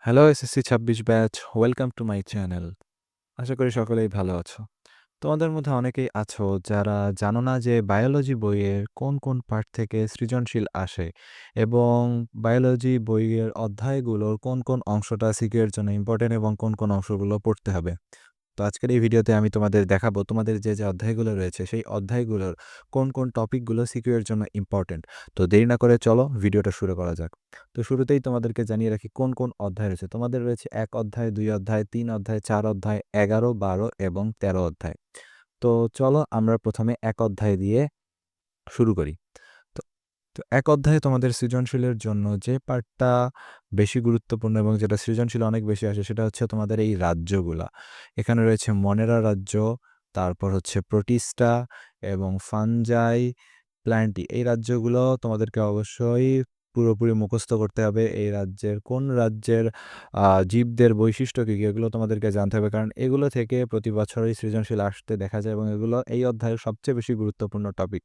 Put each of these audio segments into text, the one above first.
Hello SSC ২৬ batch, welcome to my channel. আশা করি সকলেই ভালো আছো। তোমাদের মধ্যে অনেকেই আছো যারা জানো না যে বায়োলজি বইয়ের কোন পার্ট থেকে সৃজনশীল আসে এবং বায়োলজি বইয়ের অধ্যায়গুলোর কোন অংশটা সিকিউর এর জন্য ইম্পোর্টেন্ট এবং কোন অংশগুলো পড়তে হবে। তো আজকের এই ভিডিওতে আমি তোমাদের দেখাবো তোমাদের যে অধ্যায়গুলো রয়েছে সেই অধ্যায়গুলোর কোন টপিকগুলো সিকিউর এর জন্য ইম্পর্টেন্ট। তো দেরি না করে চলো ভিডিওটা শুরু করা যাক। তো শুরুতেই তোমাদেরকে জানিয়ে রাখি কোন অধ্যায় রয়েছে। তোমাদের রয়েছে ১ অধ্যায়, ২ অধ্যায়, ৩ অধ্যায়, ৪ অধ্যায়, ১১, ১২ এবং ১৩ অধ্যায়। তো চলো আমরা ১ম এ ১ অধ্যায় দিয়ে শুরু করি। তো তো ১ অধ্যায়ে তোমাদের সৃজনশীলের জন্য যে পার্টটা বেশি গুরুত্বপূর্ণ এবং যেটা সৃজনশীল অনেক বেশি আসে সেটা হচ্ছে তোমাদের এই রাজ্যগুলা। এখানে রয়েছে মনেরা রাজ্য, তারপর হচ্ছে প্রোটিস্টা এবং ফানজাই, প্ল্যান্টি। এই রাজ্যগুলো তোমাদেরকে অবশ্যই পুরোপুরি মুখস্থ করতে হবে। এই রাজ্যের কোন রাজ্যের জীবদের বৈশিষ্ট্য কী, কী এগুলো তোমাদেরকে জানতে হবে। কারণ এগুলো থেকে প্রতি বছরই সৃজনশীল আসতে দেখা যায় এবং এগুলো এই অধ্যায়ের সবচেয়ে বেশি গুরুত্বপূর্ণ টপিক।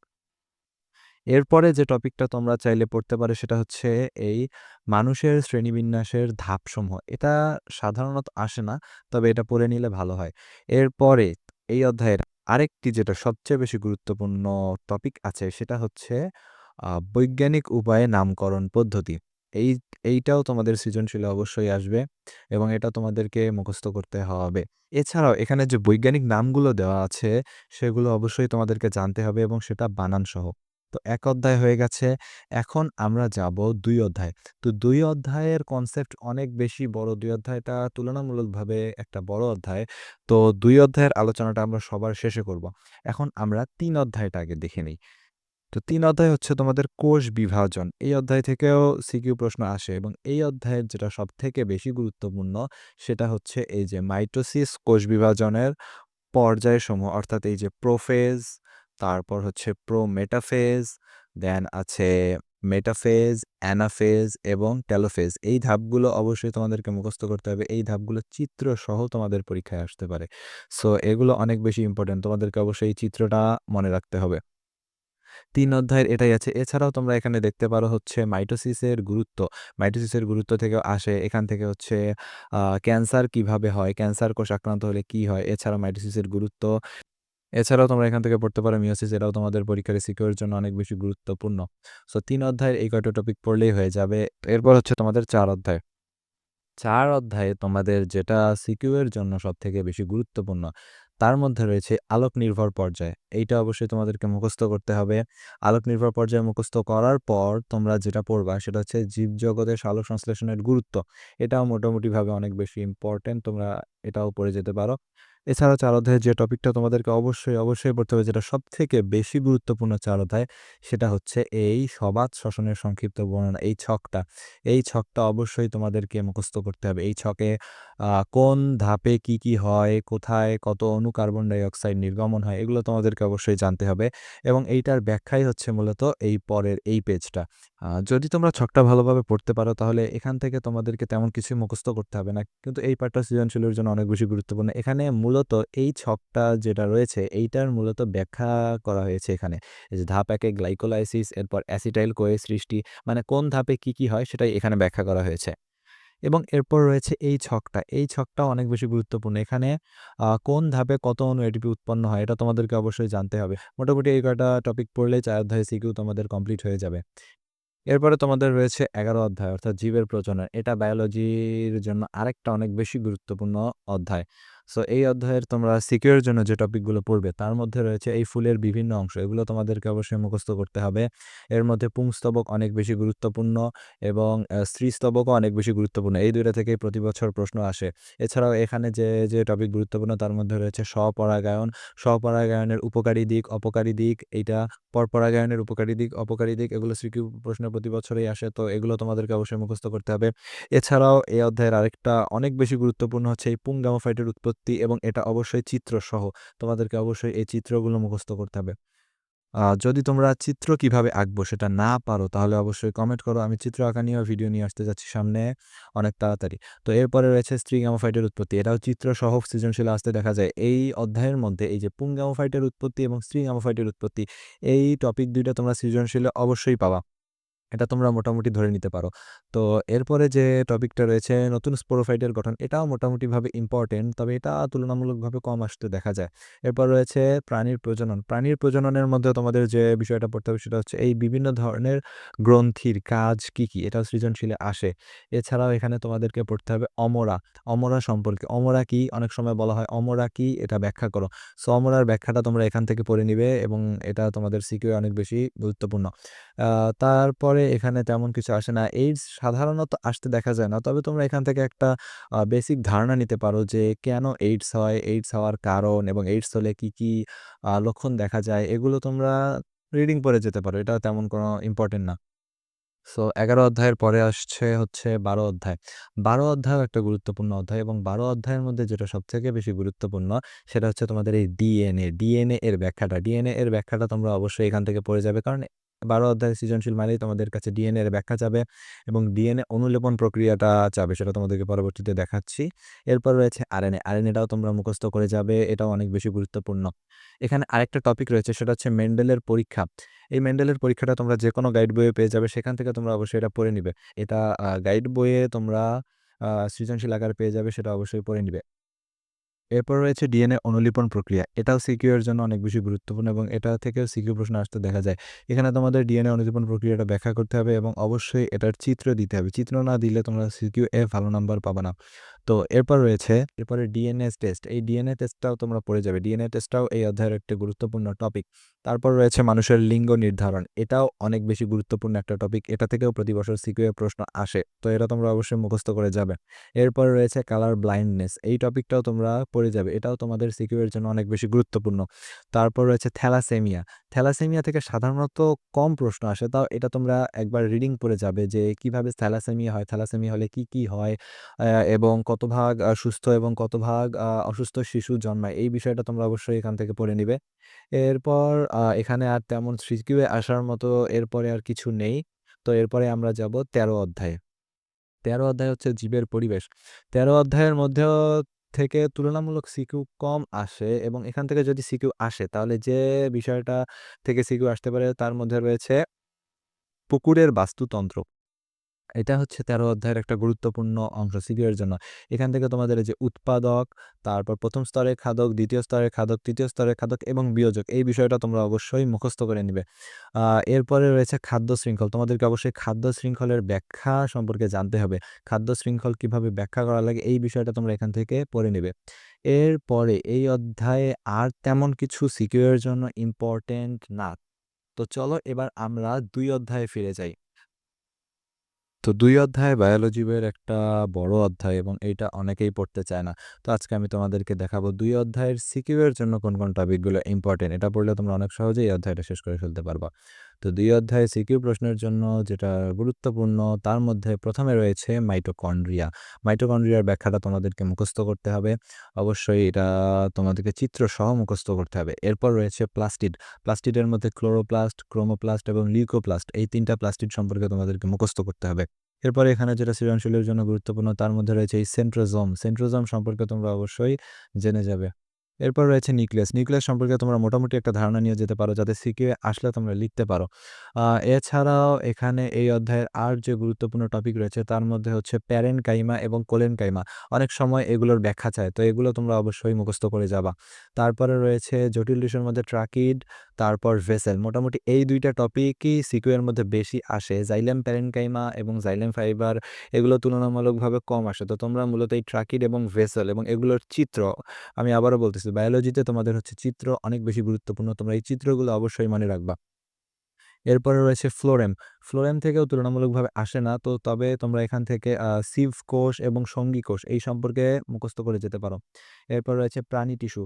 এরপরে যে টপিকটা তোমরা চাইলে পড়তে পারো সেটা হচ্ছে এই মানুষের শ্রেণীবিন্যাসের ধাপসমূহ। এটা সাধারণত আসে না, তবে এটা পড়ে নিলে ভালো হয়। এরপরে এই অধ্যায়ের আরেকটি যেটা সবচেয়ে বেশি গুরুত্বপূর্ণ টপিক আছে সেটা হচ্ছে বৈজ্ঞানিক উপায়ে নামকরণ পদ্ধতি। এই এইটাও তোমাদের সৃজনশীলে অবশ্যই আসবে এবং এটা তোমাদেরকে মুখস্থ করতে হবে। এছাড়াও এখানে যে বৈজ্ঞানিক নামগুলো দেওয়া আছে সেগুলো অবশ্যই তোমাদেরকে জানতে হবে এবং সেটা বানানসহ। তো ১ অধ্যায় হয়ে গেছে। এখন আমরা যাব ২ অধ্যায়। তো ২ অধ্যায়ের কনসেপ্ট অনেক বেশি বড়। ২ অধ্যায়টা তুলনামূলকভাবে একটা বড় অধ্যায়। তো ২ অধ্যায়ের আলোচনাটা আমরা সবার শেষে করব। এখন আমরা ৩ অধ্যায়টা আগে দেখে নেই। তো ৩ অধ্যায় হচ্ছে তোমাদের কোষ বিভাজন। এই অধ্যায় থেকেও সিকিউ প্রশ্ন আসে এবং এই অধ্যায়ের যেটা সবথেকে বেশি গুরুত্বপূর্ণ সেটা হচ্ছে এই যে মাইটোসিস কোষ বিভাজনের পর্যায়সমূহ, অর্থাৎ এই যে প্রোফেজ, তারপর হচ্ছে প্রোমেটাফেজ, দেন আছে মেটাফেজ, অ্যানাফেজ এবং টেলোফেজ। এই ধাপগুলো অবশ্যই তোমাদেরকে মুখস্থ করতে হবে। এই ধাপগুলো চিত্রসহ তোমাদের পরীক্ষায় আসতে পারে। সো এগুলো অনেক বেশি ইম্পোর্টেন্ট। তোমাদেরকে অবশ্যই এই চিত্রটা মনে রাখতে হবে। ৩ অধ্যায়ের এটাই আছে। এছাড়াও তোমরা এখানে দেখতে পারো হচ্ছে মাইটোসিসের গুরুত্ব। মাইটোসিসের গুরুত্ব থেকেও আসে। এখান থেকে হচ্ছে ক্যান্সার কিভাবে হয়, ক্যান্সার কোষ আক্রান্ত হলে কি হয়, এছাড়াও মাইটোসিসের গুরুত্ব। এছাড়াও তোমরা এখান থেকে পড়তে পারো মিয়োসিস, এটাও তোমাদের পরীক্ষার সিকিউর এর জন্য অনেক বেশি গুরুত্বপূর্ণ। সো ৩ অধ্যায়ের এই কয়টা টপিক পড়লেই হয়ে যাবে। এরপর হচ্ছে তোমাদের ৪ অধ্যায়। ৪ অধ্যায়ে তোমাদের যেটা সিকিউ এর জন্য সবথেকে বেশি গুরুত্বপূর্ণ, তার মধ্যে রয়েছে আলোক নির্ভর পর্যায়। এইটা অবশ্যই তোমাদেরকে মুখস্থ করতে হবে। আলোক নির্ভর পর্যায় মুখস্থ করার পর তোমরা যেটা পড়বা সেটা হচ্ছে জীবজগতের সালোক সংশ্লেষণের গুরুত্ব। এটাও মোটামুটিভাবে অনেক বেশি ইম্পোর্টেন্ট। তোমরা এটাও পড়ে যেতে পারো। এছাড়াও ৪ অধ্যায়ের যে টপিকটা তোমাদেরকে অবশ্যই পড়তে হবে, যেটা সবথেকে বেশি গুরুত্বপূর্ণ ৪ অধ্যায়, সেটা হচ্ছে এই সবাত শ্বসনের সংক্ষিপ্ত বর্ণনা। এই ছকটা। এই ছকটা অবশ্যই তোমাদেরকে মুখস্থ করতে হবে। এই ছকে কোন ধাপে কি হয়, কোথায় কত অণু কার্বন ডাই অক্সাইড নির্গমন হয়, এগুলো তোমাদেরকে অবশ্যই জানতে হবে এবং এইটার ব্যাখ্যাই হচ্ছে মূলত এই পরের এই পেজটা। যদি তোমরা ছকটা ভালোভাবে পড়তে পারো তাহলে এখান থেকে তোমাদেরকে তেমন কিছুই মুখস্থ করতে হবে না। কিন্তু এই পার্টটা সৃজনশীলের জন্য অনেক বেশি গুরুত্বপূর্ণ। এখানে মূলত এই ছকটা যেটা রয়েছে এইটার মূলত ব্যাখ্যা করা হয়েছে এখানে। এই যে ধাপ ১ এ গ্লাইকোলাইসিস, এরপর অ্যাসিটাইল কোয়ে সৃষ্টি, মানে কোন ধাপে কি হয় সেটাই এখানে ব্যাখ্যা করা হয়েছে। এবং এরপর রয়েছে এই ছকটা। এই ছকটাও অনেক বেশি গুরুত্বপূর্ণ। এখানে কোন ধাপে কত অণু এটিপি উৎপন্ন হয় এটা তোমাদেরকে অবশ্যই জানতে হবে। মোটামুটি এই কয়টা টপিক পড়লেই ৪ অধ্যায় সিকিউ তোমাদের কমপ্লিট হয়ে যাবে। এরপরে তোমাদের রয়েছে ১১ অধ্যায়, অর্থাৎ জীবের প্রজনন। এটা বায়োলজির জন্য আরেকটা অনেক বেশি গুরুত্বপূর্ণ অধ্যায়। সো এই অধ্যায়ের তোমরা সিকিউ এর জন্য যে টপিকগুলো পড়বে তার মধ্যে রয়েছে এই ফুলের বিভিন্ন অংশ। এগুলো তোমাদেরকে অবশ্যই মুখস্থ করতে হবে। এর মধ্যে পুংস্তবক অনেক বেশি গুরুত্বপূর্ণ এবং স্ত্রীস্তবকও অনেক বেশি গুরুত্বপূর্ণ। এই ২ টা থেকেই প্রতি বছর প্রশ্ন আসে। এছাড়াও এখানে যে টপিক গুরুত্বপূর্ণ তার মধ্যে রয়েছে স্বপরাগায়ন। স্বপরাগায়নের উপকারী দিক, অপকারী দিক, এইটা পরপরাগায়নের উপকারী দিক, অপকারী দিক, এগুলো সিকিউ প্রশ্নে প্রতি বছরই আসে। তো এগুলো তোমাদেরকে অবশ্যই মুখস্থ করতে হবে। এছাড়াও এই অধ্যায়ের আরেকটা অনেক বেশি গুরুত্বপূর্ণ হচ্ছে এই পুং গামাফাইটের উৎপত্তি এবং এটা অবশ্যই চিত্রসহ। তোমাদেরকে অবশ্যই এই চিত্রগুলো মুখস্থ করতে হবে। যদি তোমরা চিত্র কিভাবে আঁকবো সেটা না পারো তাহলে অবশ্যই কমেন্ট করো। আমি চিত্র আঁকা নিয়েও ভিডিও নিয়ে আসতে যাচ্ছি সামনে অনেক তাড়াতাড়ি। তো এরপরে রয়েছে স্ত্রী গামাফাইটের উৎপত্তি। এটাও চিত্রসহ সৃজনশীলে আসতে দেখা যায়। এই অধ্যায়ের মধ্যে এই যে পুং গামাফাইটের উৎপত্তি এবং স্ত্রী গামাফাইটের উৎপত্তি, এই টপিক ২ টা তোমরা সৃজনশীলে অবশ্যই পাবা। এটা তোমরা মোটামুটি ধরে নিতে পারো। তো এরপরে যে টপিকটা রয়েছে নতুন স্পোরোফাইটের গঠন, এটাও মোটামুটিভাবে ইম্পর্টেন্ট, তবে এটা তুলনামূলকভাবে কম আসতে দেখা যায়। এরপর রয়েছে প্রাণীর প্রজনন। প্রাণীর প্রজননের মধ্যে তোমাদের যে বিষয়টা পড়তে হবে সেটা হচ্ছে এই বিভিন্ন ধরনের গ্রন্থির কাজ কি, কি? এটাও সৃজনশীলে আসে। এছাড়াও এখানে তোমাদেরকে পড়তে হবে অমরা। অমরা সম্পর্কে। অমরা কি? অনেক সময় বলা হয় অমরা কি? এটা ব্যাখ্যা করো। সো অমরার ব্যাখ্যাটা তোমরা এখান থেকে পড়ে নিবে এবং এটা তোমাদের সিকিউর অনেক বেশি গুরুত্বপূর্ণ। তারপরে এখানে তেমন কিছু আসে না। এইডস সাধারণত আসতে দেখা যায় না। তবে তোমরা এখান থেকে একটা বেসিক ধারণা নিতে পারো যে কেন এইডস হয়, এইডস হওয়ার কারণ এবং এইডস হলে কি, কি লক্ষণ দেখা যায়, এগুলো তোমরা রিডিং পড়ে যেতে পারো। এটা তেমন কোনো ইম্পোর্টেন্ট না। সো ১১ অধ্যায়ের পরে আসছে হচ্ছে ১২ অধ্যায়। ১২ অধ্যায়ও একটা গুরুত্বপূর্ণ অধ্যায় এবং ১২ অধ্যায়ের মধ্যে যেটা সবথেকে বেশি গুরুত্বপূর্ণ সেটা হচ্ছে তোমাদের এই ডিএনএ। ডিএনএ এর ব্যাখ্যাটা। ডিএনএ এর ব্যাখ্যাটা তোমরা অবশ্যই এখান থেকে পড়ে যাবে। কারণ ১২ অধ্যায় সৃজনশীল মানেই তোমাদের কাছে ডিএনএ এর ব্যাখ্যা চাবে এবং ডিএনএ অনুলেপন প্রক্রিয়াটা চাবে। সেটা তোমাদেরকে পরবর্তীতে দেখাচ্ছি। এরপর রয়েছে আরএনএ। আরএনএটাও তোমরা মুখস্থ করে যাবে। এটাও অনেক বেশি গুরুত্বপূর্ণ। এখানে আরেকটা টপিক রয়েছে সেটা হচ্ছে মেন্ডেলের পরীক্ষা। এই মেন্ডেলের পরীক্ষাটা তোমরা যেকোনো গাইড বইয়ে পেয়ে যাবে। সেখান থেকে তোমরা অবশ্যই এটা পড়ে নিবে। এটা গাইড বইয়ে তোমরা সৃজনশীল আকারে পেয়ে যাবে, সেটা অবশ্যই পড়ে নিবে। এরপর রয়েছে ডিএনএ অনুলিপন প্রক্রিয়া। এটাও সিকিউ এর জন্য অনেক বেশি গুরুত্বপূর্ণ এবং এটা থেকেও সিকিউ প্রশ্ন আসতে দেখা যায়। এখানে তোমাদের ডিএনএ অনুলিপন প্রক্রিয়াটা ব্যাখ্যা করতে হবে এবং অবশ্যই এটার চিত্র দিতে হবে। চিত্র না দিলে তোমরা সিকিউ এ ভালো নাম্বার পাবা না। তো এরপরে ডিএনএ টেস্ট। এই ডিএনএ টেস্টটাও তোমরা পড়ে যাবে। ডিএনএ টেস্টটাও এই অধ্যায়ের একটা গুরুত্বপূর্ণ টপিক। তারপর রয়েছে মানুষের লিঙ্গ নির্ধারণ। এটাও অনেক বেশি গুরুত্বপূর্ণ একটা টপিক। এটা থেকেও প্রতি বছর সিকিউ এ প্রশ্ন আসে। তো এটা তোমরা অবশ্যই মুখস্থ করে যাবে। এরপরে রয়েছে কালার ব্লাইন্ডনেস। এই টপিকটাও তোমরা পড়ে যাবে। এটাও তোমাদের সিকিউ এর জন্য অনেক বেশি গুরুত্বপূর্ণ। তারপর রয়েছে থ্যালাসেমিয়া। থ্যালাসেমিয়া থেকে সাধারণত কম প্রশ্ন আসে। তাও এটা তোমরা একবার রিডিং পড়ে যাবে যে কিভাবে থ্যালাসেমিয়া হয়, থ্যালাসেমিয়া হলে কি, কি হয়, এবং কত ভাগ সুস্থ এবং কত ভাগ অসুস্থ শিশু জন্মায়। এই বিষয়টা তোমরা অবশ্যই এখান থেকে পড়ে নিবে। এরপর এখানে আর তেমন সিকিউ এ আসার মতো এরপরে আর কিছু নেই। তো এরপরে আমরা যাব ১৩ অধ্যায়ে। ১৩ অধ্যায় হচ্ছে জীবের পরিবেশ। ১৩ অধ্যায়ের মধ্যেও থেকে তুলনামূলক সিকিউ কম আসে এবং এখান থেকে যদি সিকিউ আসে তাহলে যে বিষয়টা থেকে সিকিউ আসতে পারে তার মধ্যে রয়েছে পুকুরের বাস্তুতন্ত্র। এটা হচ্ছে ১৩ অধ্যায়ের একটা গুরুত্বপূর্ণ অংশ সিকিউ এর জন্য। এখান থেকে তোমাদের এই যে উৎপাদক, তারপর ১ম স্তরের খাদক, ২য় স্তরের খাদক, ৩য় স্তরের খাদক এবং বিয়োজক, এই বিষয়টা তোমরা অবশ্যই মুখস্থ করে নিবে। আ এরপরে রয়েছে খাদ্য শৃঙ্খল। তোমাদেরকে অবশ্যই খাদ্য শৃঙ্খলের ব্যাখ্যা সম্পর্কে জানতে হবে। খাদ্য শৃঙ্খল কিভাবে ব্যাখ্যা করা লাগে এই বিষয়টা তোমরা এখান থেকে পড়ে নিবে। এরপরে এই অধ্যায়ে আর তেমন কিছু সিকিউ এর জন্য ইম্পোর্টেন্ট না। তো চলো এবার আমরা ২ অধ্যায়ে ফিরে যাই। তো ২ অধ্যায় বায়োলজি বইয়ের একটা বড় অধ্যায় এবং এইটা অনেকেই পড়তে চায় না। তো আজকে আমি তোমাদেরকে দেখাবো ২ অধ্যায়ের সিকিউ এর জন্য কোন, কোন টপিকগুলো ইম্পোর্টেন্ট। এটা পড়লে তোমরা অনেক সহজেই এই অধ্যায়টা শেষ করে ফেলতে পারবা। তো ২ অধ্যায়ে সিকিউ প্রশ্নের জন্য যেটা গুরুত্বপূর্ণ তার মধ্যে ১ম এ রয়েছে মাইটোকন্ড্রিয়া। মাইটোকন্ড্রিয়ার ব্যাখ্যাটা তোমাদেরকে মুখস্থ করতে হবে। অবশ্যই এটা তোমাদেরকে চিত্রসহ মুখস্থ করতে হবে। এরপর রয়েছে প্লাস্টিড। প্লাস্টিডের মধ্যে ক্লোরোপ্লাস্ট, ক্রোমোপ্লাস্ট এবং লিউকোপ্লাস্ট, এই ৩ টা প্লাস্টিড সম্পর্কে তোমাদেরকে মুখস্থ করতে হবে। এরপরে এখানে যেটা সৃজনশীলের জন্য গুরুত্বপূর্ণ তার মধ্যে রয়েছে এই সেন্ট্রোজোম। সেন্ট্রোজোম সম্পর্কে তোমরা অবশ্যই জেনে যাবে। এরপর রয়েছে নিউক্লিয়াস। নিউক্লিয়াস সম্পর্কে তোমরা মোটামুটি একটা ধারণা নিয়ে যেতে পারো যাতে সিকিউ এ আসলে তোমরা লিখতে পারো। আ এছাড়াও এখানে এই অধ্যায়ের আর যে গুরুত্বপূর্ণ টপিক রয়েছে তার মধ্যে হচ্ছে প্যারেনকাইমা এবং কোলেনকাইমা। অনেক সময় এগুলোর ব্যাখ্যা চায়। তো এগুলো তোমরা অবশ্যই মুখস্থ করে যাবা। তারপরে রয়েছে জটিল টিস্যুর মধ্যে ট্রাকিড, তারপর ভেসেল। মোটামুটি এই ২ টা টপিকই সিকিউ এর মধ্যে বেশি আসে। জাইলেম প্যারেনকাইমা এবং জাইলেম ফাইবার এগুলো তুলনামূলকভাবে কম আসে। তো তোমরা মূলত এই ট্রাকিড এবং ভেসেল এবং এগুলোর চিত্র, আমি আবারও বলতেছি বায়োলজিতে তোমাদের হচ্ছে চিত্র অনেক বেশি গুরুত্বপূর্ণ। তোমরা এই চিত্রগুলো অবশ্যই মনে রাখবা। এরপরে রয়েছে ফ্লোরেম। ফ্লোরেম থেকেও তুলনামূলকভাবে আসে না। তো তবে তোমরা এখান থেকে সিভ কোষ এবং সঙ্গী কোষ এই সম্পর্কে মুখস্থ করে যেতে পারো। এরপর রয়েছে প্রাণী টিস্যু।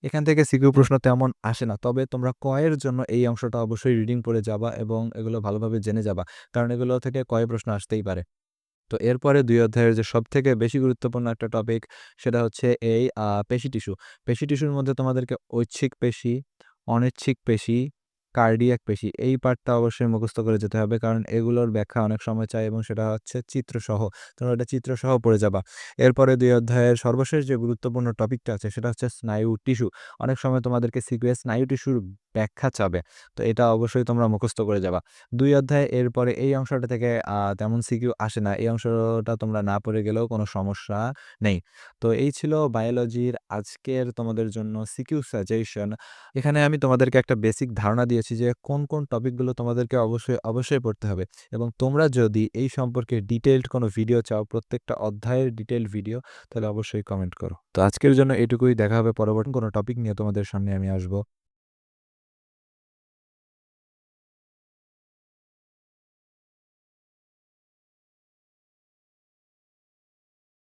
এখান থেকে সিকিউ প্রশ্ন তেমন আসে না। তবে তোমরা ক এর জন্য এই অংশটা অবশ্যই রিডিং পড়ে যাবা এবং এগুলো ভালোভাবে জেনে যাবা। কারণ এগুলো থেকে ক এ প্রশ্ন আসতেই পারে। তো এরপরে ২ অধ্যায়ের যে সবথেকে বেশি গুরুত্বপূর্ণ একটা টপিক সেটা হচ্ছে এই পেশি টিস্যু। পেশি টিস্যুর মধ্যে তোমাদেরকে ঐচ্ছিক পেশি, অনৈচ্ছিক পেশি কার্ডিয়াক পেশি এই পার্টটা অবশ্যই মুখস্থ করে যেতে হবে। কারণ এগুলোর ব্যাখ্যা অনেক সময় চায় এবং সেটা হচ্ছে চিত্রসহ। তোমরা ওটা চিত্রসহ পড়ে যাবা। এরপরে ২ অধ্যায়ের সর্বশেষ যে গুরুত্বপূর্ণ টপিকটা আছে সেটা হচ্ছে স্নায়ু টিস্যু। অনেক সময় তোমাদেরকে সিকিউএ স্নায়ু টিস্যুর ব্যাখ্যা চাবে। তো এটা অবশ্যই তোমরা মুখস্থ করে যাবা। ২ অধ্যায় এরপরে এই অংশটা থেকে তেমন সিকিউ আসে না। এই অংশটা তোমরা না পড়ে গেলেও কোনো সমস্যা নেই। তো এই ছিল বায়োলজির আজকের তোমাদের জন্য সিকিউ সাজেশন। এখানে আমি তোমাদেরকে একটা বেসিক ধারণা দিয়েছি যে কোন টপিকগুলো তোমাদেরকে অবশ্যই পড়তে হবে এবং তোমরা যদি এই সম্পর্কে ডিটেইলড কোনো ভিডিও চাও, প্রত্যেকটা অধ্যায়ের ডিটেইলড ভিডিও, তাহলে অবশ্যই কমেন্ট করো। তো আজকের জন্য এটুকুই। দেখা হবে পরবর্তী কোনো টপিক নিয়ে তোমাদের সামনে আমি আসবো।